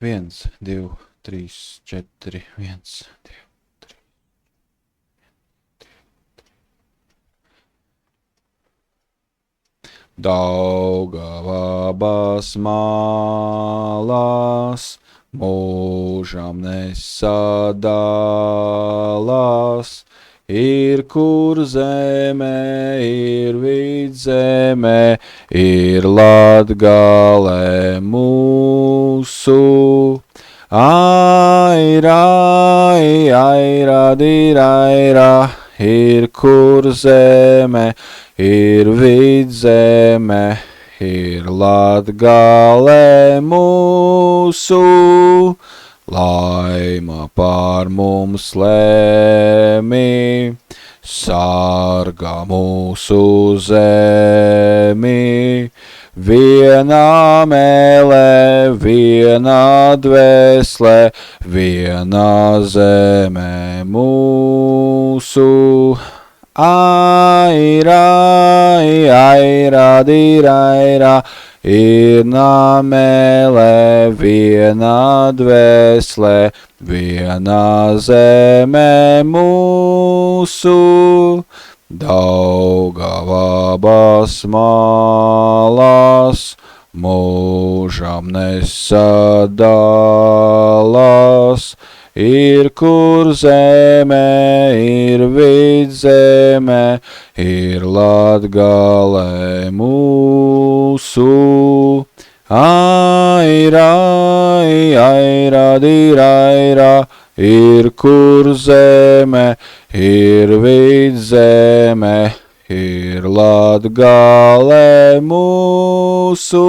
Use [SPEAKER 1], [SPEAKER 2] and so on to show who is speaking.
[SPEAKER 1] 1, 2, 3, 4, 1, 2. Daugavas malās mūžam nesadalās, ir kur zeme, ir vidzeme, ir Latgale mūsu. Aira, aira, diraira, ir kur zeme, ir vidzeme, ir Latgale mūsu. Laima pār mums lēmī, sargā mūsu zemi. Viena mēlē, viena dvēsle, viena zeme mūsu. Aira, aira, diraira, ir namēlē, viena dvēsle, viena zeme mūsu. Daugavas malās mūžam nesadalās, ir kur zeme, ir vidzeme, ir Latgale mūsu. Aira, aira, diraira, ir kur zeme, ir vidzeme, ir Latgale mūsu.